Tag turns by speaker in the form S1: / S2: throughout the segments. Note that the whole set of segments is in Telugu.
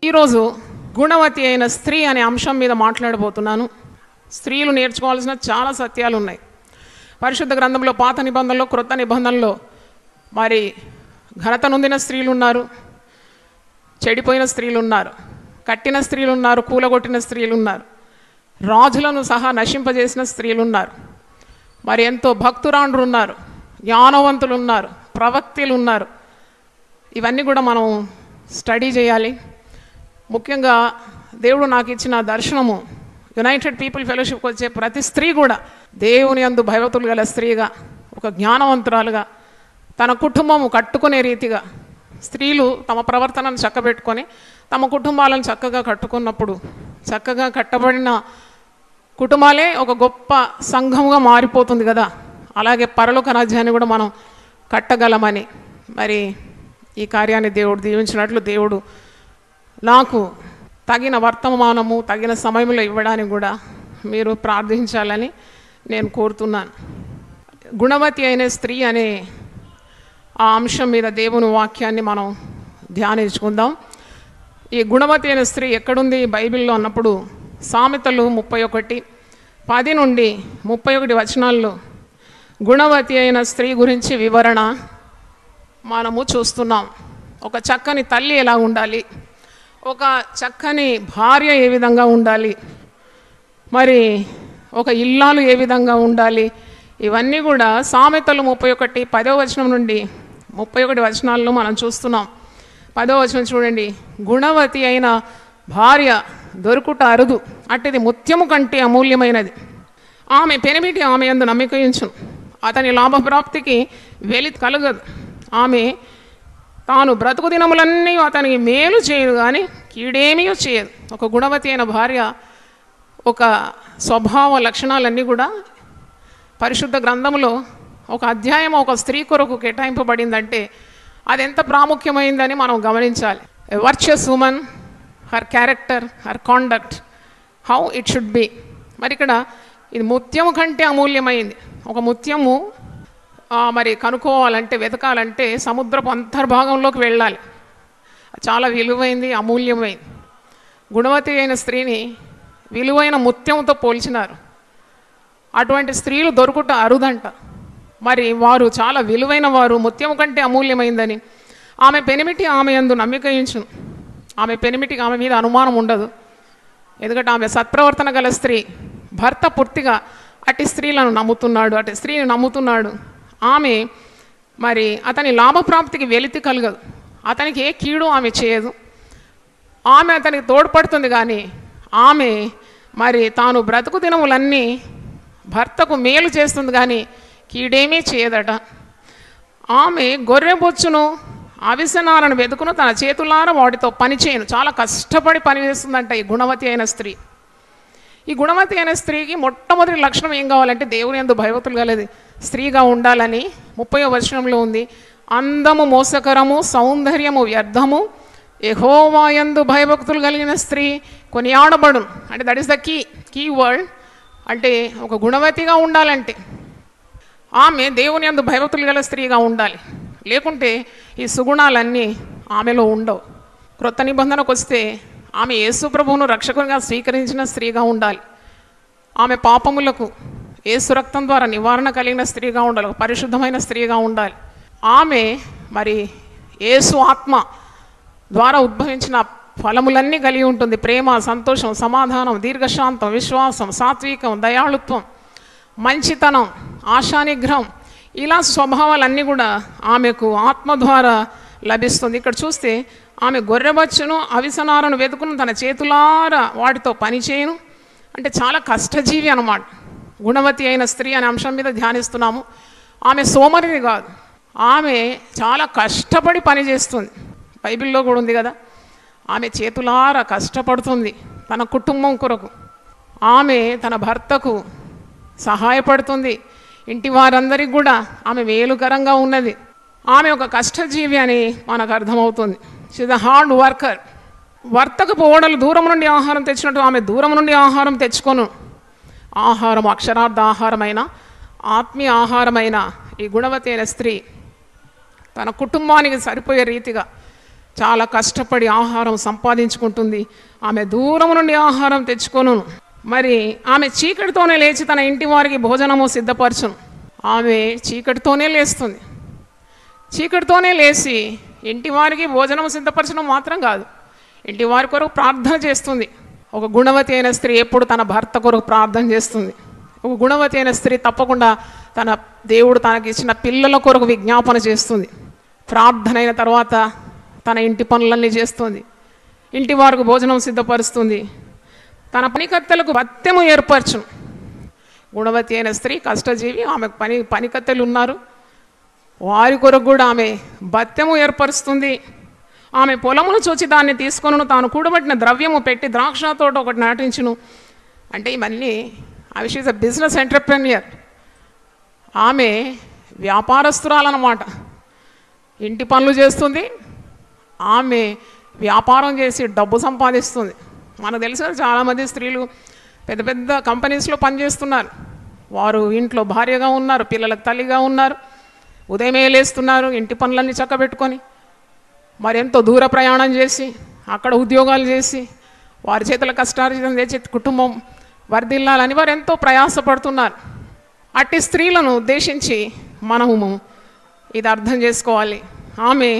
S1: ఈరోజు గుణవతి అయిన స్త్రీ అనే అంశం మీద మాట్లాడబోతున్నాను. స్త్రీలు నేర్చుకోవాల్సిన చాలా సత్యాలు ఉన్నాయి. పరిశుద్ధ గ్రంథంలో, పాత నిబంధనలో, క్రొత్త నిబంధనలో మరి ఘనత నొందిన స్త్రీలు ఉన్నారు, చెడిపోయిన స్త్రీలు ఉన్నారు, కట్టిన స్త్రీలు ఉన్నారు, కూలగొట్టిన స్త్రీలు ఉన్నారు, రాజులను సహా నశింపజేసిన స్త్రీలు ఉన్నారు, మరి ఎంతో భక్తురాండ్రు ఉన్నారు, జ్ఞానవంతులు ఉన్నారు, ప్రవక్తలు ఉన్నారు. ఇవన్నీ కూడా మనం స్టడీ చేయాలి. ముఖ్యంగా దేవుడు నాకు ఇచ్చిన దర్శనము, యునైటెడ్ పీపుల్ ఫెలోషిప్కి వచ్చే ప్రతి స్త్రీ కూడా దేవుని యందు భయభక్తులు గల స్త్రీగా, ఒక జ్ఞానవంతురాలుగా, తన కుటుంబము కట్టుకునే రీతిగా స్త్రీలు తమ ప్రవర్తనను చక్కబెట్టుకొని తమ కుటుంబాలను చక్కగా కట్టుకున్నప్పుడు, చక్కగా కట్టబడిన కుటుంబాలే ఒక గొప్ప సంఘముగా మారిపోతుంది కదా. అలాగే పరలోక రాజ్యాన్ని కూడా మనం కట్టగలమని మరి ఈ కార్యాన్ని దేవుడు దీవించినట్లు దేవుడు నాకు తగిన వర్తమానము తగిన సమయంలో ఇవ్వడానికి కూడా మీరు ప్రార్థించాలని నేను కోరుతున్నాను. గుణవతి అయిన స్త్రీ అనే ఆ అంశం మీద దేవుని వాక్యాన్ని మనం ధ్యానించుకుందాం. ఈ గుణవతి అయిన స్త్రీ ఎక్కడుంది బైబిల్లో అన్నప్పుడు, సామెతలు 31:10 నుండి 31 వచనాల్లో గుణవతి అయిన స్త్రీ గురించి వివరణ మనము చూస్తున్నాం. ఒక చక్కని తల్లి ఎలా ఉండాలి, ఒక చక్కని భార్య ఏ విధంగా ఉండాలి, మరి ఒక ఇల్లాలు ఏ విధంగా ఉండాలి, ఇవన్నీ కూడా సామెతలు 31:10 వచనం నుండి 31 వచనాల్లో మనం చూస్తున్నాం. 10వ వచనం చూడండి. గుణవతి అయిన భార్య దొరుకుట అరుదు, అట్టిది ముత్యము కంటే అమూల్యమైనది. ఆమె పెనిమిటి ఆమె యందు నమ్మిక ఉంచును, అతని లాభప్రాప్తికి వెలితి కలగదు. ఆమె తాను బ్రతుకు దినములన్నీ అతనికి మేలు చేయదు కానీ కీడేమీ చేయదు. ఒక గుణవతి అయిన భార్య ఒక స్వభావ లక్షణాలన్నీ కూడా పరిశుద్ధ గ్రంథంలో ఒక అధ్యాయం ఒక స్త్రీ కొరకు కేటాయింపబడిందంటే అది ఎంత ప్రాముఖ్యమైందని మనం గమనించాలి. A virtuous woman, her character, her conduct, how it should be. మరి ఇక్కడ ఇది ముత్యము కంటే అమూల్యమైంది. ఒక ముత్యము మరి కనుక్కోవాలంటే, వెతకాలంటే సముద్రపు అంతర్భాగంలోకి వెళ్ళాలి. చాలా విలువైంది, అమూల్యమైంది. గుణవతి అయిన స్త్రీని విలువైన ముత్యంతో పోల్చినారు. అటువంటి స్త్రీలు దొరుకుట అరుదంట. మరి వారు చాలా విలువైన వారు, ముత్యము కంటే అమూల్యమైందని. ఆమె పెనిమిటి ఆమె యందు నమ్మిక ఉంచును. ఆమె పెనిమిటికి ఆమె మీద అనుమానం ఉండదు, ఎందుకంటే ఆమె సత్ప్రవర్తన గల స్త్రీ. భర్త పూర్తిగా అటు స్త్రీలను నమ్ముతున్నాడు, అటు స్త్రీని నమ్ముతున్నాడు. ఆమె మరి అతని లాభప్రాప్తికి వెలితి కలగదు, అతనికి ఏ కీడు ఆమె చేయదు. ఆమె అతనికి తోడ్పడుతుంది కానీ ఆమె మరి తాను బ్రతుకు దినములన్నీ భర్తకు మేలు చేస్తుంది కానీ కీడేమీ చేయదట. ఆమె గొర్రెబొచ్చును అవిసనాలను వెతుకును, తన చేతులారా వాటితో పని చేయను. చాలా కష్టపడి పని చేస్తుందంట ఈ గుణవతి అయిన స్త్రీ. ఈ గుణవతి అయిన స్త్రీకి మొట్టమొదటి లక్షణం ఏం కావాలంటే దేవుని యందు భయభక్తులు గలది స్త్రీగా ఉండాలని 30వ వచనంలో ఉంది. అందము మోసకరము, సౌందర్యము వ్యర్థము, యెహోవా యందు భయభక్తులు కలిగిన స్త్రీ కొనియాడబడును. అంటే that is the key word. అంటే ఒక గుణవతిగా ఉండాలంటే ఆమె దేవుని యందు భయభక్తులు గల స్త్రీగా ఉండాలి. లేకుంటే ఈ సుగుణాలన్నీ ఆమెలో ఉండవు. క్రొత్త నిబంధనకు వస్తే ఆమె యేసు ప్రభువును రక్షకునిగా స్వీకరించిన స్త్రీగా ఉండాలి. ఆమె పాపములకు యేసు రక్తం ద్వారా నివారణ కలిగిన స్త్రీగా ఉండాలి, ఒక పరిశుద్ధమైన స్త్రీగా ఉండాలి. ఆమె మరి యేసు ఆత్మ ద్వారా ఉద్భవించిన ఫలములన్నీ కలిగి ఉంటుంది. ప్రేమ, సంతోషం, సమాధానం, దీర్ఘశాంతం, విశ్వాసం, సాత్వికం, దయాళుత్వం, మంచితనం, ఆశానిగ్రహం, ఇలా స్వభావాలన్నీ కూడా ఆమెకు ఆత్మ ద్వారా లభిస్తుంది. ఇక్కడ చూస్తే ఆమె గొర్రెబచ్చును అవిసనారను వెతుకును, తన చేతులారా వాటితో పని చేయను. అంటే చాలా కష్టజీవి అన్నమాట. గుణవతి అయిన స్త్రీ అనే అంశం మీద ధ్యానిస్తున్నాము. ఆమె సోమరిని కాదు, ఆమె చాలా కష్టపడి పని చేస్తుంది. బైబిల్లో కూడా ఉంది కదా, ఆమె చేతులారా కష్టపడుతుంది తన కుటుంబం కొరకు. ఆమె తన భర్తకు సహాయపడుతుంది. ఇంటి వారందరికీ కూడా ఆమె మేలుకరంగా ఉన్నది. ఆమె ఒక కష్టజీవి అని మనకు అర్థమవుతుంది. She is a hard worker. వర్తకు పోవడలు దూరం నుండి ఆహారం తెచ్చినట్టు ఆమె దూరం నుండి ఆహారం తెచ్చుకొను. ఆహారం అక్షరార్థ ఆహారమైన, ఆత్మీయ ఆహారమైన ఈ గుణవతి అయిన స్త్రీ తన కుటుంబానికి సరిపోయే రీతిగా చాలా కష్టపడి ఆహారం సంపాదించుకుంటుంది. ఆమె దూరం నుండి ఆహారం తెచ్చుకొను. మరి ఆమె చీకటితోనే లేచి తన ఇంటి వారికి భోజనము సిద్ధపరచును. ఆమె చీకటితోనే లేస్తుంది. చీకటితోనే లేచి ఇంటి వారికి భోజనం సిద్ధపరచడం మాత్రం కాదు, ఇంటి వారి కొరకు ప్రార్థన చేస్తుంది. ఒక గుణవతి అయిన స్త్రీ ఎప్పుడు తన భర్త కొరకు ప్రార్థన చేస్తుంది. ఒక గుణవతి అయిన స్త్రీ తప్పకుండా తన దేవుడు తనకి ఇచ్చిన పిల్లల కొరకు విజ్ఞాపన చేస్తుంది. ప్రార్థన అయిన తర్వాత తన ఇంటి పనులన్నీ చేస్తుంది, ఇంటి వారికి భోజనం సిద్ధపరుస్తుంది, తన పనికత్తెలకు భత్యము ఏర్పరచును. గుణవతి అయిన స్త్రీ కష్టజీవి, ఆమెకు పనికత్తెలు ఉన్నారు, వారి కొరకు కూడా ఆమె భత్యము ఏర్పరుస్తుంది. ఆమె పొలమును చూచి దాన్ని తీసుకొను, తాను కూడబట్టిన ద్రవ్యము పెట్టి ద్రాక్ష తోట ఒకటి నాటించును. అంటే ఇవన్నీ అవి షీజ్ అ బిజినెస్ ఎంటర్ప్రెన్యూర్. ఆమె వ్యాపారస్తురాలన్నమాట. ఇంటి పనులు చేస్తుంది, ఆమె వ్యాపారం చేసి డబ్బు సంపాదిస్తుంది. మనకు తెలుసు కదా, చాలామంది స్త్రీలు పెద్ద పెద్ద కంపెనీస్లో పనిచేస్తున్నారు. వారు ఇంట్లో భార్యగా ఉన్నారు, పిల్లలకు తల్లిగా ఉన్నారు, ఉదయమే లేస్తున్నారు, ఇంటి పనులన్నీ చక్కబెట్టుకొని మరెంతో దూర ప్రయాణం చేసి అక్కడ ఉద్యోగాలు చేసి వారి చేతుల కష్టార్జితం తెచ్చి కుటుంబం వర్ధిల్లాలని వారు ఎంతో ప్రయాసపడుతున్నారు. అట్టి స్త్రీలను ఉద్దేశించి మనము ఇది అర్థం చేసుకోవాలి. ఆమె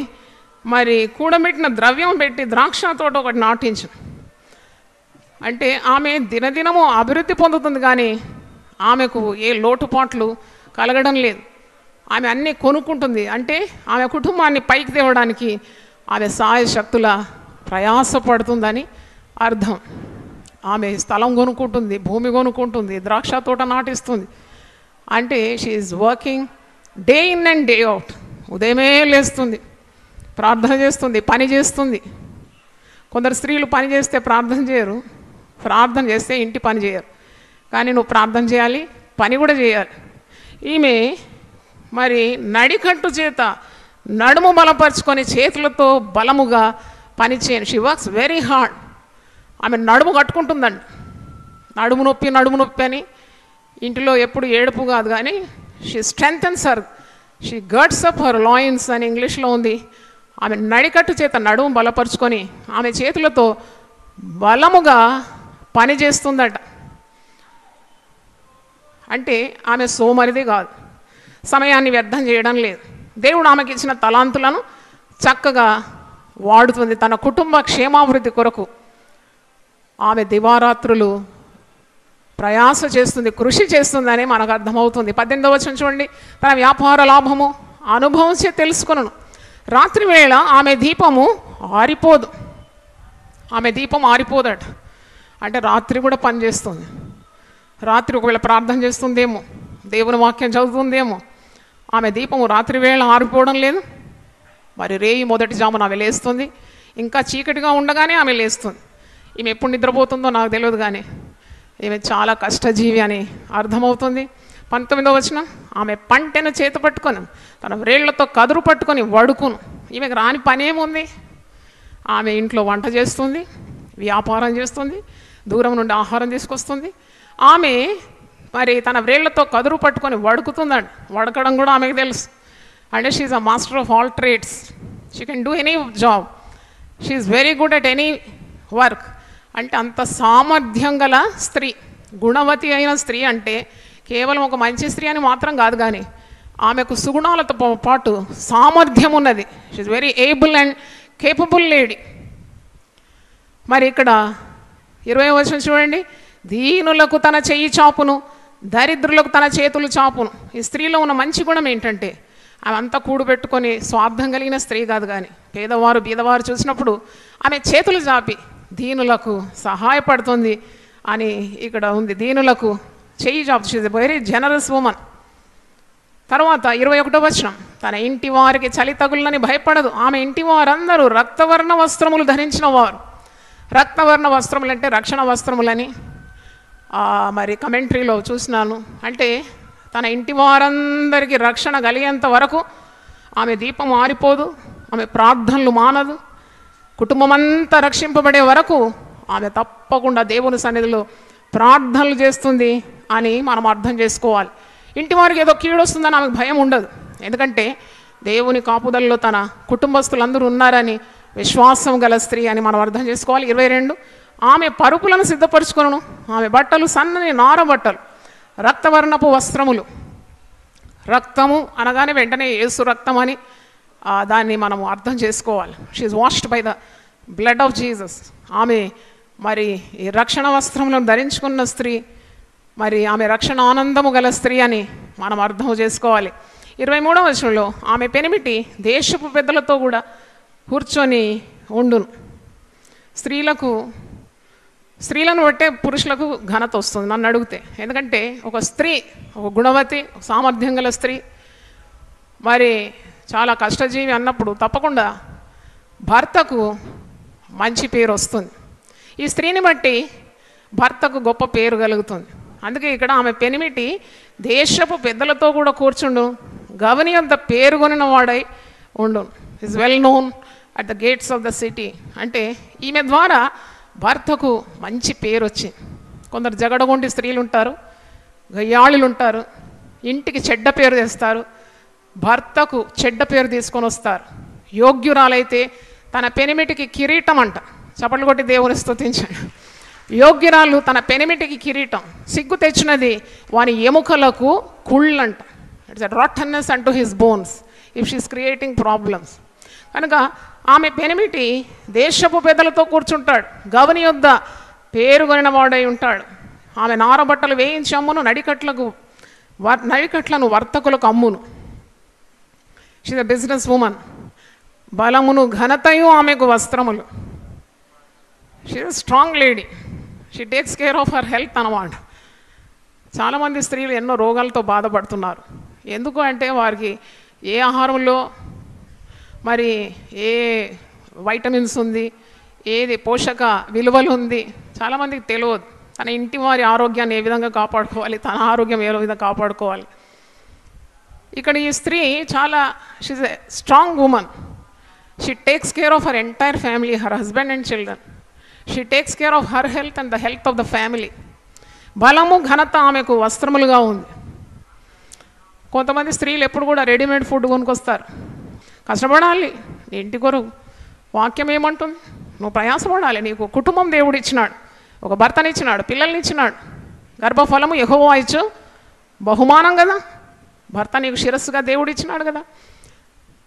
S1: మరి కూడబెట్టిన ద్రవ్యం పెట్టి ద్రాక్ష తోట ఒకటి నాటించు. అంటే ఆమె దినదినము అభివృద్ధి పొందుతుంది, కానీ ఆమెకు ఏ లోటుపాట్లు కలగడం లేదు. ఆమె అన్నీ కొనుక్కుంటుంది. అంటే ఆమె కుటుంబాన్ని పైకి తేవడానికి ఆమె సాయశక్తుల ప్రయాసపడుతుందని అర్థం. ఆమె స్థలం కొనుక్కుంటుంది, భూమి కొనుక్కుంటుంది, ద్రాక్ష తోట నాటిస్తుంది. అంటే she is working day in and day out. ఉదయమే లేస్తుంది, ప్రార్థన చేస్తుంది, పని చేస్తుంది. కొందరు స్త్రీలు పని చేస్తే ప్రార్థన చేయరు, ప్రార్థన చేస్తే ఇంటి పని చేయరు. కానీ నువ్వు ప్రార్థన చేయాలి, పని కూడా చేయాలి. ఈమె మరి నడికట్టు చేత నడుము బలపరుచుకొని చేతులతో బలముగా పని చేయను. She works very hard. ఆమె నడుము కట్టుకుంటుందండి. నడుము నొప్పి అని ఇంటిలో ఎప్పుడు ఏడుపు కాదు, కానీ she strengthens her, she girds up her loins అని ఇంగ్లీష్లో ఉంది. ఆమె నడికట్టు చేత నడుము బలపరుచుకొని ఆమె చేతులతో బలముగా పని చేస్తుందట. అంటే ఆమె సోమరిది కాదు, సమయాన్ని వ్యర్థం చేయడం లేదు. దేవుడు ఆమెకి ఇచ్చిన తలాంతులను చక్కగా వాడుతుంది తన కుటుంబ క్షేమాభివృద్ధి కొరకు. ఆమె దివారాత్రులు ప్రయాస చేస్తుంది, కృషి చేస్తుందని మనకు అర్థమవుతుంది. 18వ వచనం చూడండి. తన వ్యాపార లాభము అనుభవించే తెలుసుకును. రాత్రి వేళ ఆమె దీపము ఆరిపోదు. ఆమె దీపం ఆరిపోదట. అంటే రాత్రి కూడా పనిచేస్తుంది. రాత్రి ఒకవేళ ప్రార్థన చేస్తుందేమో, దేవుని వాక్యం చదువుతుందేమో, ఆమె దీపము రాత్రి వేళ ఆరిపోవడం లేదు. మరి రేయి మొదటి జామున ఆమె లేస్తుంది. ఇంకా చీకటిగా ఉండగానే ఆమె లేస్తుంది. ఈమె ఎప్పుడు నిద్రపోతుందో నాకు తెలియదు, కానీ ఈమె చాలా కష్టజీవి అని అర్థమవుతుంది. 19వ వచనం. ఆమె పంటెను చేతి పట్టుకొని తన వ్రేళ్లతో కదురు పట్టుకొని వడుకును. ఈమెకు రాని పని ఏముంది? ఆమె ఇంట్లో వంట చేస్తుంది, వ్యాపారం చేస్తుంది, దూరం నుండి ఆహారం తీసుకొస్తుంది. ఆమె మరి తన వ్రేళ్లతో కదురు పట్టుకొని వడుకుతుందండి. వడకడం కూడా ఆమెకు తెలుసు. అంటే she is a master of all trades. She can do any job. She is very good at any work. అంటే అంత సామర్థ్యం గల స్త్రీ, గుణవతి అయిన స్త్రీ. అంటే కేవలం ఒక మంచి స్త్రీ అని మాత్రం కాదు, కానీ ఆమెకు సుగుణాలతో పాటు సామర్థ్యం ఉన్నది. She is very able and capable lady. మరి ఇక్కడ 20వ వచనం చూడండి. దీనులకు తన చెయ్యి చాపును, దరిద్రులకు తన చేతులు చాపును. ఈ స్త్రీలో ఉన్న మంచి గుణం ఏంటంటే ఆమె అంతా కూడుపెట్టుకొని స్వార్థం కలిగిన స్త్రీ కాదు, కానీ పేదవారు బీదవారు చూసినప్పుడు ఆమె చేతులు చాపి దీనులకు సహాయపడుతుంది అని ఇక్కడ ఉంది. దీనులకు చెయ్యి చాపు. She is a very generous woman. తర్వాత 21వ వచనం. తన ఇంటి వారికి చలి తగులని భయపడదు. ఆమె ఇంటి వారందరూ రక్తవర్ణ వస్త్రములు ధరించిన వారు. రక్తవర్ణ వస్త్రములు అంటే రక్షణ వస్త్రములని మరి కమెంట్రీలో చూసినాను. అంటే తన ఇంటి వారందరికీ రక్షణ కలిగేంత వరకు ఆమె దీపం ఆరిపోదు, ఆమె ప్రార్థనలు మానదు. కుటుంబం అంతా రక్షింపబడే వరకు ఆమె తప్పకుండా దేవుని సన్నిధిలో ప్రార్థనలు చేస్తుంది అని మనం అర్థం చేసుకోవాలి. ఇంటి వారికి ఏదో కీడు వస్తుందని ఆమెకు భయం ఉండదు. ఎందుకంటే దేవుని కాపుదలలో తన కుటుంబస్తులందరూ ఉన్నారని విశ్వాసం గల స్త్రీ అని మనం అర్థం చేసుకోవాలి. 22, ఆమె పరుపులను సిద్ధపరచుకొనును, ఆమె బట్టలు సన్నని నార బట్టలు, రక్తవర్ణపు వస్త్రములు. రక్తము అనగానే వెంటనే యేసు రక్తం అని దాన్ని మనము అర్థం చేసుకోవాలి. She's washed by the blood of Jesus. ఆమె మరి ఈ రక్షణ వస్త్రములను ధరించుకున్న స్త్రీ, మరి ఆమె రక్షణ ఆనందము గల స్త్రీ అని మనం అర్థం చేసుకోవాలి. 23వ వచనంలో ఆమె పెనిమిటి దేశపు పెద్దలతో కూడా కూర్చొని ఉండును. స్త్రీలను బట్టే పురుషులకు ఘనత వస్తుంది నన్ను అడిగితే. ఎందుకంటే ఒక స్త్రీ, ఒక గుణవతి, సామర్థ్యం గల స్త్రీ, మరి చాలా కష్టజీవి అన్నప్పుడు తప్పకుండా భర్తకు మంచి పేరు వస్తుంది. ఈ స్త్రీని బట్టి భర్తకు గొప్ప పేరు కలుగుతుంది. అందుకే ఇక్కడ ఆమె పెనిమిటి దేశపు పెద్దలతో కూడా కూర్చుండు, గవని అంత పేరు కొనిన వాడై ఉండు. Is well known at the gates of the city. అంటే ఈమె ద్వారా భర్తకు మంచి పేరు వచ్చింది. కొందరు జగడగొండి స్త్రీలు ఉంటారు, గయ్యాళులు ఉంటారు, ఇంటికి చెడ్డ పేరు తెస్తారు, భర్తకు చెడ్డ పేరు తీసుకొని వస్తారు. యోగ్యురాలైతే తన పెనిమిటికి కిరీటం అంట. చప్పట్లు కొట్టి దేవుని స్తుతించండి. యోగ్యురాలు తన పెనిమిటికి కిరీటం, సిగ్గు తెచ్చినది వాని ఎముకలకు కుళ్ళంట. ఇట్స్ అ రాటన్నెస్ అంటూ his bones if she's creating problems. కనుక ఆమె పెనిమిటి దేశపు పెద్దలతో కూర్చుంటాడు, గవని యొద్ద పేరు కొనిన వాడై ఉంటాడు. ఆమె నారబట్టలు వేయించి అమ్మును, నడికట్లను వర్తకులకు అమ్మును. She a business woman. బలమును ఘనతయు ఆమెకు వస్త్రములు. She is strong lady. She takes care of her health అన్నమాట. చాలామంది స్త్రీలు ఎన్నో రోగాలతో బాధపడుతున్నారు. ఎందుకు అంటే వారికి ఏ ఆహారంలో మరి ఏ వైటమిన్స్ ఉంది, ఏది పోషక విలువలు ఉంది, చాలామందికి తెలియదు. తన ఇంటి వారి ఆరోగ్యాన్ని ఏ విధంగా కాపాడుకోవాలి, తన ఆరోగ్యం ఏ విధంగా కాపాడుకోవాలి. ఇక్కడ ఈ స్త్రీ చాలా she's a strong woman. She takes care of her entire family, her husband and children. She takes care of her health and the health of the family. బలము ఘనత ఆమెకు వస్త్రములుగా ఉంది. కొంతమంది స్త్రీలు ఎప్పుడు కూడా రెడీమేడ్ ఫుడ్ కొనుక్కొస్తారు. కష్టపడాలి నీ ఇంటి కొరకు. వాక్యం ఏమంటుంది? నువ్వు ప్రయాసపడాలి. నీకు కుటుంబం దేవుడు ఇచ్చినాడు, ఒక భర్తని ఇచ్చినాడు, పిల్లల్ని ఇచ్చినాడు. గర్భఫలము యెహోవా ఇచ్చు బహుమానం కదా. భర్త నీకు శిరస్సుగా దేవుడు ఇచ్చినాడు కదా.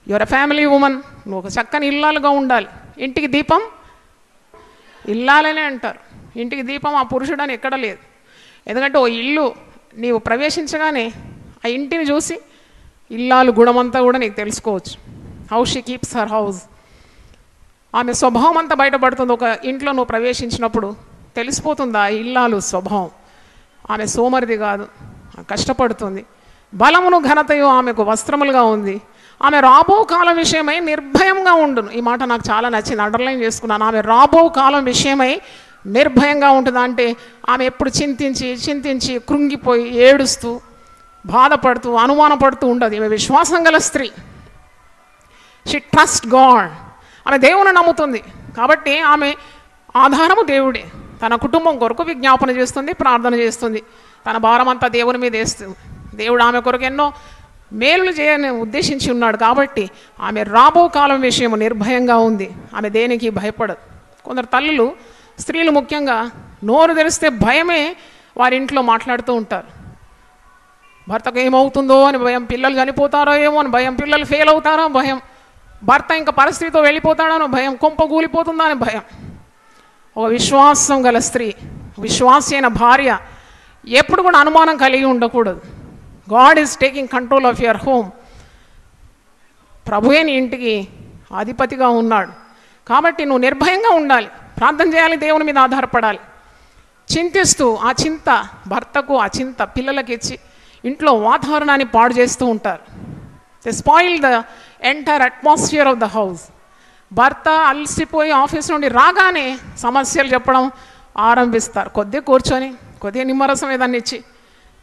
S1: Your a family women. నువ్వు ఒక చక్కని ఇల్లాలుగా ఉండాలి. ఇంటికి దీపం ఇల్లాలనే అంటారు. ఇంటికి దీపం ఆ పురుషుడు అని ఎక్కడ లేదు. ఎందుకంటే ఓ ఇల్లు నీవు ప్రవేశించగానే ఆ ఇంటిని చూసి ఇల్లాలు గుణమంతా కూడా నీకు తెలుసుకోవచ్చు. How she keeps her house. ఆమె స్వభావం అంతా బయటపడుతుంది. ఒక ఇంట్లో నువ్వు ప్రవేశించినప్పుడు తెలిసిపోతుంది ఆ ఇల్లాలు స్వభావం. ఆమె సోమరిది కాదు, కష్టపడుతుంది. బలమును ఘనతయు ఆమెకు వస్త్రములుగా ఉంది. ఆమె రాబో కాలం విషయమై నిర్భయంగా ఉండును. ఈ మాట నాకు చాలా నచ్చింది, అండర్లైన్ చేసుకున్నాను. ఆమె రాబో కాలం విషయమై నిర్భయంగా ఉంటుంది. అంటే ఆమె ఎప్పుడు చింతించి కృంగిపోయి ఏడుస్తూ బాధపడుతూ అనుమానపడుతూ ఉండదు. ఈమె విశ్వాసం గల స్త్రీ. She trust God. ఆమె దేవుని నమ్ముతుంది కాబట్టి ఆమె ఆధారము దేవుడే. తన కుటుంబం కొరకు విజ్ఞాపన చేస్తుంది, ప్రార్థన చేస్తుంది, తన భారం అంతా దేవుని మీద వేస్తుంది. దేవుడు ఆమె కొరకు ఎన్నో మేలులు చేయని ఉద్దేశించి ఉన్నాడు కాబట్టి ఆమె రాబో కాలం విషయం నిర్భయంగా ఉంది. ఆమె దేనికి భయపడదు. కొందరు తల్లులు, స్త్రీలు ముఖ్యంగా నోరు తెరిస్తే భయమే వారి ఇంట్లో మాట్లాడుతూ ఉంటారు. భర్తకు ఏమవుతుందో అని భయం, పిల్లలు చనిపోతారో ఏమో అని భయం, పిల్లలు ఫెయిల్ అవుతారో భయం, భర్త ఇంకా పరిస్థితితో వెళ్ళిపోతాడో భయం, కొంప కూలిపోతుందా అని భయం. ఒక విశ్వాసం గల స్త్రీ, విశ్వాసి అయిన భార్య ఎప్పుడు కూడా అనుమానం కలిగి ఉండకూడదు. God is taking control of your home. ప్రభువే నీ ఇంటికి అధిపతిగా ఉన్నాడు కాబట్టి నువ్వు నిర్భయంగా ఉండాలి, ప్రార్థన చేయాలి, దేవుని మీద ఆధారపడాలి. చింతిస్తూ ఆ చింత భర్తకు, ఆ చింత పిల్లలకి ఇచ్చి ఇంట్లో వాతావరణాన్ని పాడు చేస్తూ ఉంటారు. They spoil the entire atmosphere of the house. భర్త అలసిపోయి ఆఫీస్ నుండి రాగానే సమస్యలు చెప్పడం ఆరంభిస్తారు. కొద్దిగా కూర్చొని కొద్దిగా నిమ్మరసం ఏదాన్ని ఇచ్చి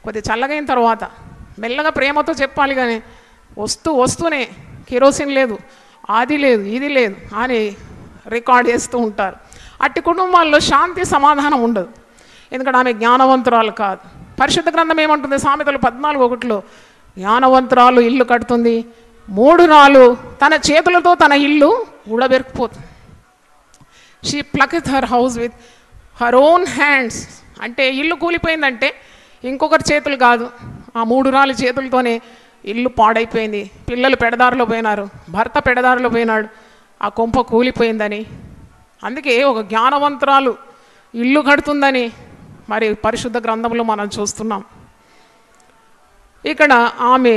S1: కొద్దిగా చల్లగైన తర్వాత మెల్లగా ప్రేమతో చెప్పాలి. కానీ వస్తూనే కిరోసిన్ లేదు, అది లేదు, ఇది లేదు అని రికార్డ్ చేస్తూ ఉంటారు. అట్టి కుటుంబాల్లో శాంతి సమాధానం ఉండదు. ఎందుకంటే ఆమె జ్ఞానవంతురాలు కాదు. పరిశుద్ధ గ్రంథం ఏమంటుంది? సామెతలు 14:1 జ్ఞానవంతురాలు ఇల్లు కడుతుంది, 3 తన చేతులతో తన ఇల్లు ఊడబెరికిపోతుంది. She plucketh her house with her own hands. అంటే ఇల్లు కూలిపోయిందంటే ఇంకొకరి చేతులు కాదు, ఆ 3 రాళ్ళ చేతులతోనే ఇల్లు పాడైపోయింది. పిల్లలు పెడదారిలో పోయినారు, భర్త పెడదారిలో పోయినాడు, ఆ కొంప కూలిపోయిందని. అందుకే ఒక జ్ఞానవంతురాలు ఇల్లు కడుతుందని మరి పరిశుద్ధ గ్రంథంలో మనం చూస్తున్నాం. ఇక్కడ ఆమె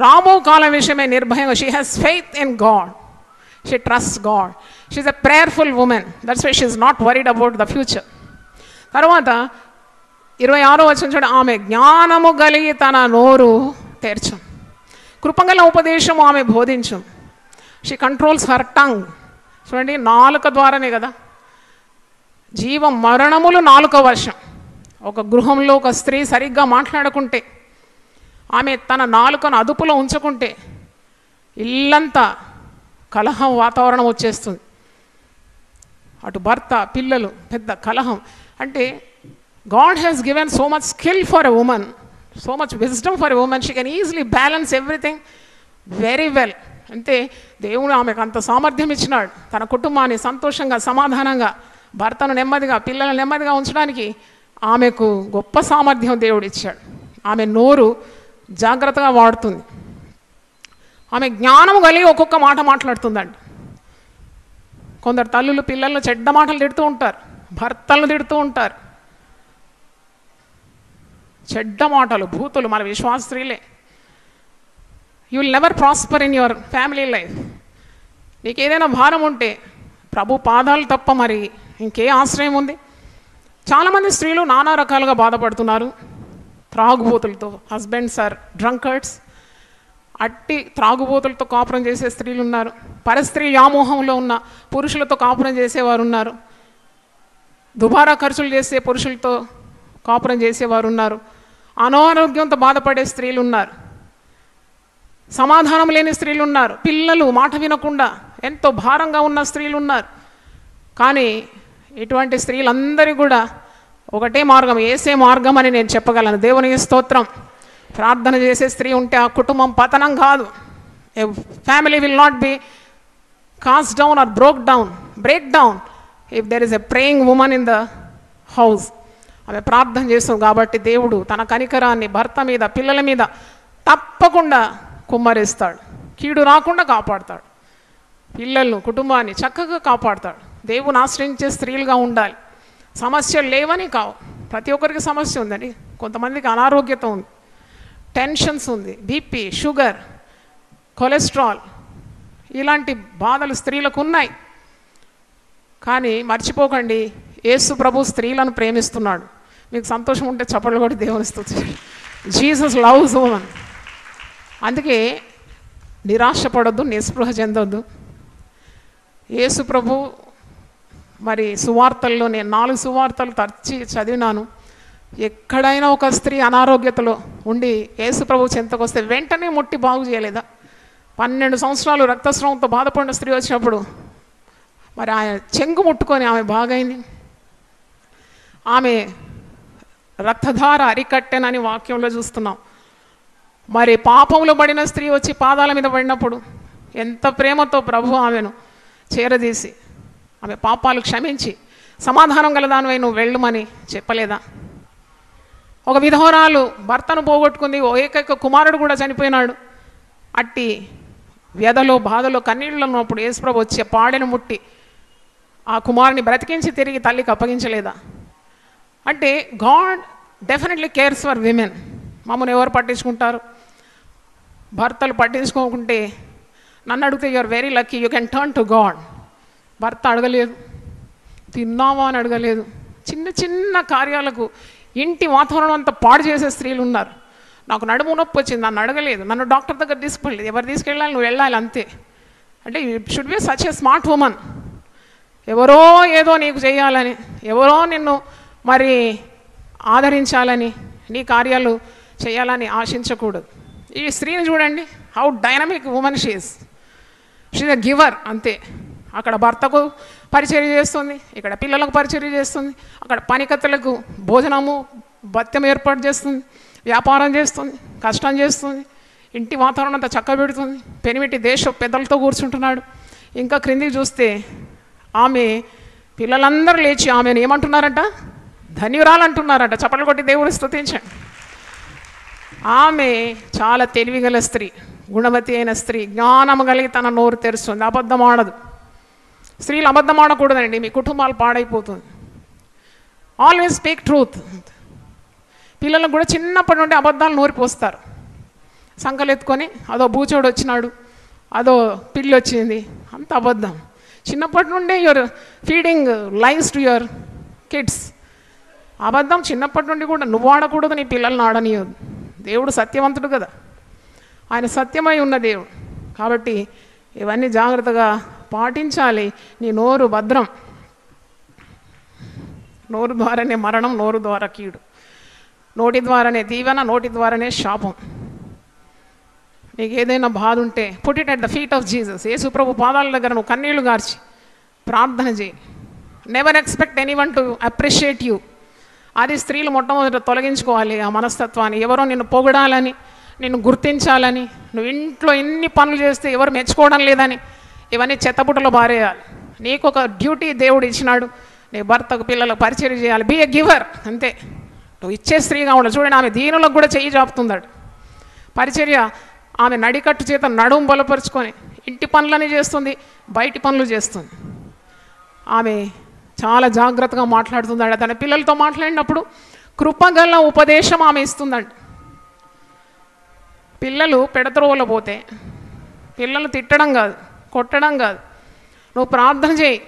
S1: రాబో కాలం విషయమే నిర్భయంగా, she has faith in God, she trust God, she is a prayerful woman, that's why she is not worried about the future. తర్వాత 26వ వచనం చూడ, ఆమె జ్ఞానము కలిగి తన నోరు తెరచం, కృపగల ఉపదేశము ఆమె బోధించం. She controls her tongue. చూడండి, నాలుక ద్వారానే కదా, జీవం మరణములు నాలుక వశం. ఒక గృహంలో ఒక స్త్రీ సరిగ్గా మాట్లాడకుంటే, ఆమె తన నాలుకను అదుపులో ఉంచుకుంటే ఇల్లంతా కలహం వాతావరణం వచ్చేస్తుంది. అటు భర్త పిల్లలు పెద్ద కలహం. అంటే God has given so much skill for a women, so much wisdom for a women, she can easily balance everything very well. అంటే దేవుడు ఆమెకు అంత సామర్థ్యం ఇచ్చినాడు. తన కుటుంబాన్ని సంతోషంగా సమాధానంగా, భర్తను నెమ్మదిగా, పిల్లలను నెమ్మదిగా ఉంచడానికి ఆమెకు గొప్ప సామర్థ్యం దేవుడు ఇచ్చాడు. ఆమె నోరు జాగ్రత్తగా వాడుతుంది. ఆమె జ్ఞానం కలిగి ఒక్కొక్క మాట మాట్లాడుతుందండి. కొందరు తల్లులు పిల్లలను చెడ్డ మాటలు తిడుతూ ఉంటారు, భర్తలను తిడుతూ ఉంటారు, చెడ్డ మాటలు, భూతులు మన విశ్వాస స్త్రీలే. You will never prosper in your family life. నీకు ఏదైనా భారం ఉంటే ప్రభు పాదాలు తప్ప మరి ఇంకే ఆశ్రయం ఉంది? చాలామంది స్త్రీలు నానా రకాలుగా బాధపడుతున్నారు. త్రాగుబోతులతో, హస్బెండ్స్ ఆర్ డ్రంకర్డ్స్, అట్టి త్రాగుబోతులతో కాపురం చేసే స్త్రీలు ఉన్నారు. పరస్త్రీ వ్యామోహంలో ఉన్న పురుషులతో కాపురం చేసేవారు ఉన్నారు. దుబారా ఖర్చులు చేసే పురుషులతో కాపురం చేసేవారు ఉన్నారు. అనారోగ్యంతో బాధపడే స్త్రీలు ఉన్నారు. సమాధానం లేని స్త్రీలు ఉన్నారు. పిల్లలు మాట వినకుండా ఎంతో భారంగా ఉన్న స్త్రీలు ఉన్నారు. కానీ ఇటువంటి స్త్రీలందరికీ కూడా ఒకటే మార్గం, ఏసే మార్గం అని నేను చెప్పగలను. దేవునికి స్తోత్రం. ప్రార్థన చేసే స్త్రీ ఉంటే ఆ కుటుంబం పతనం కాదు. A family will not be cast down or break down if there is a praying woman in the house. ఆమె ప్రార్థన చేస్తుంది కాబట్టి దేవుడు తన కనికరాన్ని భర్త మీద, పిల్లల మీద తప్పకుండా కుమ్మరిస్తాడు. కీడు రాకుండా కాపాడుతాడు. పిల్లలను, కుటుంబాన్ని చక్కగా కాపాడుతాడు. దేవుని ఆశ్రయించే స్త్రీలుగా ఉండాలి. సమస్యలు లేవని కావు, ప్రతి ఒక్కరికి సమస్య ఉందండి. కొంతమందికి అనారోగ్యత ఉంది, టెన్షన్స్ ఉంది, బీపీ, షుగర్, కొలెస్ట్రాల్, ఇలాంటి బాధలు స్త్రీలకు ఉన్నాయి. కానీ మర్చిపోకండి, యేసు ప్రభు స్త్రీలను ప్రేమిస్తున్నాడు. మీకు సంతోషం ఉంటే చప్పట్లు కొట్టి దేవుని స్తుతించండి. Jesus loves women. అందుకే నిరాశపడొద్దు, నిస్పృహ చెందొద్దు. యేసు ప్రభు మరి సువార్తల్లో, నేను 4 సువార్తలు తరచి చదివినాను. ఎక్కడైనా ఒక స్త్రీ అనారోగ్యతలో ఉండి యేసు ప్రభు చెంతకొస్తే వెంటనే ముట్టి బాగు చేయలేదా? 12 సంవత్సరాలు రక్తస్రావంతో బాధపడిన స్త్రీ వచ్చినప్పుడు మరి ఆయన చెంగు ముట్టుకొని ఆమె బాగైంది. ఆమె రక్తధార అరికట్టెనని వాక్యంలో చూస్తున్నాం. మరి పాపంలో పడిన స్త్రీ వచ్చి పాదాల మీద పడినప్పుడు ఎంత ప్రేమతో ప్రభు ఆమెను చేరదీసి ఆమె పాపాలు క్షమించి సమాధానం గలదానివై నువ్వు వెళ్ళమని చెప్పలేదా? ఒక విధవరాలు భర్తను పోగొట్టుకుంది, ఓ ఏకైక కుమారుడు కూడా చనిపోయినాడు. అట్టి వ్యధలో, బాధలో, కన్నీళ్ళలో ఉన్నప్పుడు యేసుప్రభు వచ్చి పాడెను ముట్టి ఆ కుమారుని బ్రతికించి తిరిగి తల్లికి అప్పగించలేదా? అంటే God definitely cares for women. మమ్మల్ని ఎవరు పట్టించుకుంటారు? భర్తలు పట్టించుకోకుంటే నన్ను అడిగితే you are very lucky, you can turn to God. భర్త అడగలేదు, తిన్నావా అని అడగలేదు. చిన్న చిన్న కార్యాలకు ఇంటి వాతావరణం అంతా పాడు చేసే స్త్రీలు ఉన్నారు. నాకు నడుము నొప్పి వచ్చింది, నన్ను అడగలేదు, నన్ను డాక్టర్ దగ్గర తీసుకెళ్ళలేదు. ఎవరు తీసుకెళ్ళాలి? నువ్వు వెళ్ళాలి అంతే. అంటే you should be such a smart women. ఎవరో ఏదో నీకు చేయాలని, ఎవరో నిన్ను మరి ఆదరించాలని, నీ కార్యాలు చేయాలని ఆశించకూడదు. ఈ స్త్రీని చూడండి, how dynamic women she is. She is a giver అంతే. అక్కడ భర్తకు పరిచర్య చేస్తుంది, ఇక్కడ పిల్లలకు పరిచర్య చేస్తుంది, అక్కడ పనికత్తెలకు భోజనము భత్యం ఏర్పాటు చేస్తుంది, వ్యాపారం చేస్తుంది, కష్టం చేస్తుంది, ఇంటి వాతావరణం అంతా చక్కబెడుతుంది. పెనిమిటి దేశ పెద్దలతో కూర్చుంటున్నాడు. ఇంకా క్రిందికి చూస్తే ఆమె పిల్లలందరూ లేచి ఆమెను ఏమంటున్నారంట? ధన్యురాలు అంటున్నారంట. చప్పట్లు కొట్టి దేవుని స్తుతించండి. ఆమె చాలా తెలివిగల స్త్రీ, గుణవతి అయిన స్త్రీ, జ్ఞానం కలిగి తన నోరు తెరుస్తుంది, అబద్ధం ఆడదు. స్త్రీలు అబద్ధం ఆడకూడదండి, మీ కుటుంబాలు పాడైపోతుంది. Always speak truth. పిల్లలకు కూడా చిన్నప్పటి నుండి అబద్ధాలు నోరిపోస్తారు. సంకలెత్తుకొని అదో బూచోడు వచ్చినాడు, అదో పిల్లి వచ్చింది, అంత అబద్ధం. చిన్నప్పటి నుండే your feeding lines to your kids. అబద్ధం చిన్నప్పటి నుండి కూడా నువ్వు ఆడకూడదు, నీ పిల్లల్ని ఆడనీయదు. దేవుడు సత్యవంతుడు కదా, ఆయన సత్యమై ఉన్న దేవుడు. కాబట్టి ఇవన్నీ జాగ్రత్తగా పాటించాలి. నీ నోరు భద్రం. నోరు ద్వారానే మరణం, నోరు ద్వారా కీడు. నోటి ద్వారానే దీవెన, నోటి ద్వారానే శాపం. నీకు ఏదైనా బాధ ఉంటే put it at the feet of Jesus. యేసు ప్రభు పాదాల దగ్గర నువ్వు కన్నీళ్లు గార్చి ప్రార్థన చేయి. Never expect anyone to appreciate you. అది స్త్రీలు మొట్టమొదట తొలగించుకోవాలి ఆ మనస్తత్వాన్ని. ఎవరో నిన్ను పొగడాలని, నిన్ను గుర్తించాలని, నువ్వు ఇంట్లో ఎన్ని పనులు చేస్తే ఎవరు మెచ్చుకోవడం లేదని ఇవన్నీ చెత్తబుట్టలో బారేయాలి. నీకు ఒక డ్యూటీ దేవుడు ఇచ్చినాడు, నీ భర్తకు పిల్లలకు పరిచయం చేయాలి. బీ ఎ గివర్, అంతే. నువ్వు ఇచ్చే స్త్రీగా ఉండాలి. చూడండి, ఆమె దీనులకు కూడా చెయ్యి చాపుతుందాడు. పరిచర్య ఆమె నడికట్టు చేత నడుము బలపరుచుకొని ఇంటి పనులని చేస్తుంది, బయటి పనులు చేస్తుంది. ఆమె చాలా జాగ్రత్తగా మాట్లాడుతుందండి. తన పిల్లలతో మాట్లాడినప్పుడు కృపగల ఉపదేశం ఆమె ఇస్తుందండి. పిల్లలు పెడత్రోవలో పోతే పిల్లలు తిట్టడం కాదు, కొట్టడం కాదు, నువ్వు ప్రార్థన చేయి,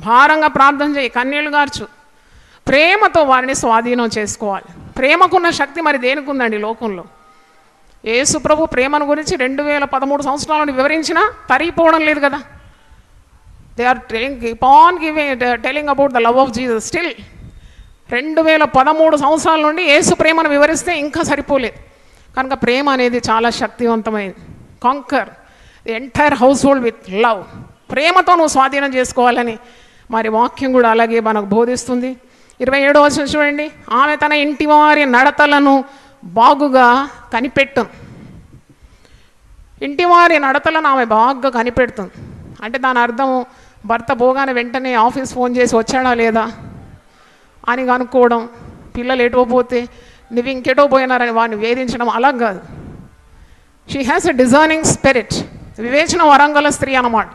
S1: భారంగా ప్రార్థన చేయి, కన్నీళ్లు గార్చు, ప్రేమతో వారిని స్వాధీనం చేసుకోవాలి. ప్రేమకున్న శక్తి మరి దేనికి ఉందండి లోకంలో? యేసు ప్రభు ప్రేమను గురించి 2013 సంవత్సరాలను వివరించినా తరిగిపోవడం లేదు కదా. They are telling about the love of Jesus still. 2013 సంవత్సరాల నుండి యేసు ప్రేమను వివరిస్తే ఇంకా సరిపోలేదు. కనుక ప్రేమ అనేది చాలా శక్తివంతమైనది. Canker the entire house hold with love. ప్రేమతో నువ్వు స్వాధీనం చేసుకోవాలని మరి వాక్యం కూడా అలాగే మనకు బోధిస్తుంది. 27వ వచనం చూడండి. ఆమె తన ఇంటి వారి నడతలను బాగుగా కనిపెట్టును. ఇంటివారి నడతలను ఆమె బాగా కనిపెడుతుంది. అంటే దాని అర్థం భర్త పోగానే వెంటనే ఆఫీస్ ఫోన్ చేసి వచ్చాడా లేదా అని కనుక్కోవడం, పిల్లలు ఎటో పోతే నువ్వు ఇంకెటో పోయినారని వాడిని వేధించడం అలా కాదు. She has a discerning spirit. వివేచన వరంగల స్త్రీ అన్నమాట.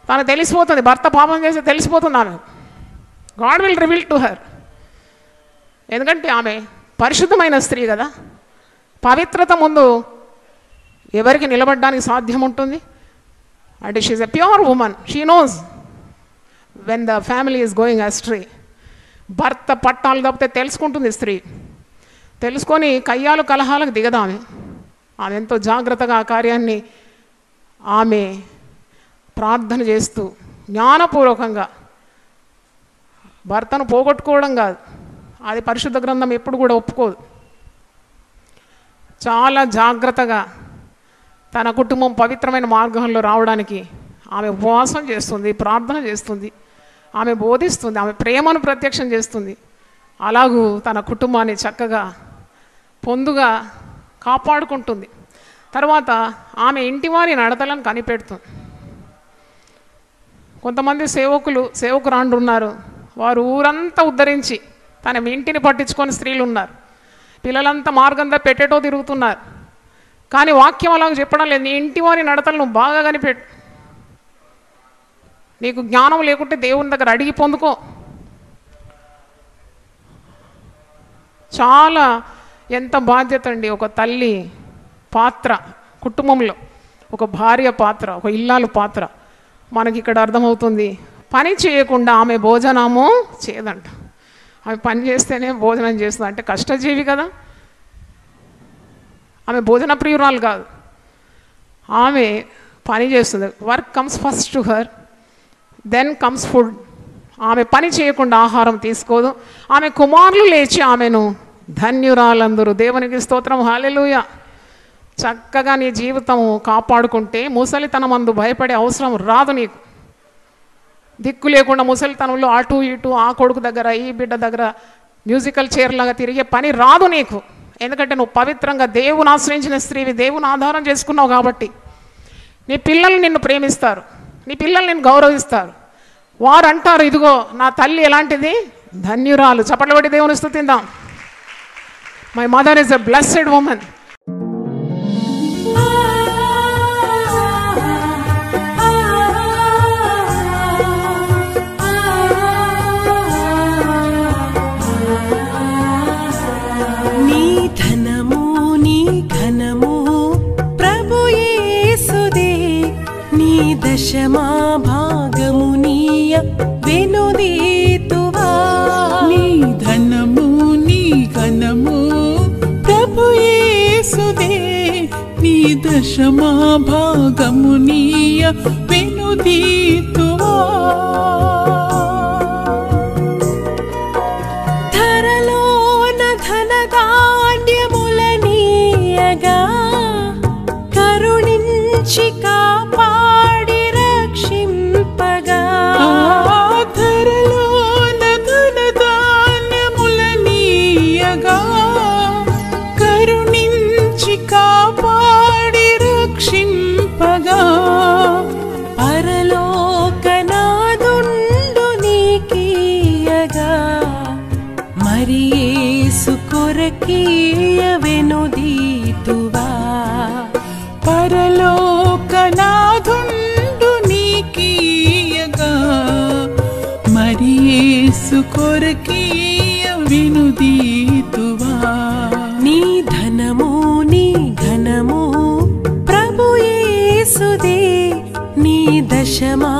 S1: తనకు తెలిసిపోతుంది, భర్త పాపం చేస్తే తెలిసిపోతుంది ఆమె. God will reveal to her. ఎందుకంటే ఆమె పరిశుద్ధమైన స్త్రీ కదా. పవిత్రత ముందు ఎవరికి నిలబడడానికి సాధ్యం ఉంటుంది? అంటే she's a pure woman. She knows when the family is going astray. భర్త పట్టాలు తప్పితే తెలుసుకుంటుంది స్త్రీ. తెలుసుకొని కయ్యాలు కలహాలకు దిగదామె. ఆమె ఎంతో జాగ్రత్తగా ఆ కార్యాన్ని ఆమె ప్రార్థన చేస్తూ జ్ఞానపూర్వకంగా, భర్తను పోగొట్టుకోవడం కాదు, అది పరిశుద్ధ గ్రంథం ఎప్పుడు కూడా ఒప్పుకోదు. చాలా జాగ్రత్తగా తన కుటుంబం పవిత్రమైన మార్గంలో రావడానికి ఆమె ఉపవాసం చేస్తుంది, ప్రార్థన చేస్తుంది, ఆమె బోధిస్తుంది, ఆమె ప్రేమను ప్రత్యక్షం చేస్తుంది. అలాగూ తన కుటుంబాన్ని చక్కగా పొందుగా కాపాడుకుంటుంది. తర్వాత ఆమె ఇంటివారి నడతలను కనిపెడుతుంది. కొంతమంది సేవకురాండ్రు ఉన్నారు, వారు ఊరంతా ఉద్ధరించి తన ఇంటిని పట్టించుకొని స్త్రీలు ఉన్నారు. పిల్లలంతా మార్గంతా పెట్టేటో తిరుగుతున్నారు. కానీ వాక్యం అలాగ చెప్పడం లేదు. నీ ఇంటి వారి నడతలు నువ్వు బాగా కనిపెట్టు. నీకు జ్ఞానం లేకుంటే దేవుని దగ్గర అడిగి పొందుకో. చాలా ఎంత బాధ్యత అండి ఒక తల్లి పాత్ర కుటుంబంలో, ఒక భార్య పాత్ర, ఒక ఇల్లాలు పాత్ర. మనకి ఇక్కడ అర్థమవుతుంది. పని చేయకుండా ఆమె భోజనము చేయదంట. ఆమె పని చేస్తేనే భోజనం చేస్తుంది. అంటే కష్టజీవి కదా. ఆమె భోజన ప్రియురాలు కాదు, ఆమె పని చేస్తుంది. Work comes first to her, then comes food. ఆమె పని చేయకుండా ఆహారం తీసుకోదు. ఆమె కుమారులు లేచి ఆమెను ధన్యురాలందరూ. దేవునికి స్తోత్రం, హల్లెలూయా. చక్కగా నీ జీవితం కాపాడుకుంటే ముసలితనమందు భయపడే అవసరం రాదు నీకు. దిక్కు లేకుండా ముసలితనంలో అటు ఇటు ఆ కొడుకు దగ్గర ఈ బిడ్డ దగ్గర మ్యూజికల్ చైర్ లాగా తిరిగే పని రాదు నీకు. ఎందుకంటే నువ్వు పవిత్రంగా దేవుని ఆశ్రయించిన స్త్రీవి, దేవుని ఆధారం చేసుకున్నావు కాబట్టి. నీ పిల్లలు నిన్ను ప్రేమిస్తారు, నీ పిల్లలు నిన్ను గౌరవిస్తారు. వారు అంటారు, ఇదిగో నా తల్లి ఎలాంటిది, ధన్యురాలు. చప్పట్లు కొట్టి దేవుని స్తుతిద్దాం. My mother is a blessed woman.
S2: నీ ధనము నీ ఘనము ప్రభు యేసుదే, నీ దశమా భాగము నీయ వెనుదీతువా.
S3: నీ ధనము నీ ఘనము ప్రభు యేసుదే, నీ దశమా భాగము నీయ వెనుదీతువా.
S2: ధరలోన ధనధాన్యములనీయగా కరుణించి కాపాడి రక్షింపగా.
S3: ధరలోన ధనధాన్యములనీయగా కరుణించి కాపాడి రక్షింపగా.
S2: పరలోకనాదుండు నీకీయగా మరి యేసు కొరకీయ వెనుదీతువా.
S3: పరలోకనాథుండు నీకీయగా మరి యేసు కొరకీయ వెనుదీతువా.
S2: నీ ధనము నీ ఘనము ప్రభు యేసుదే, నీ దశమా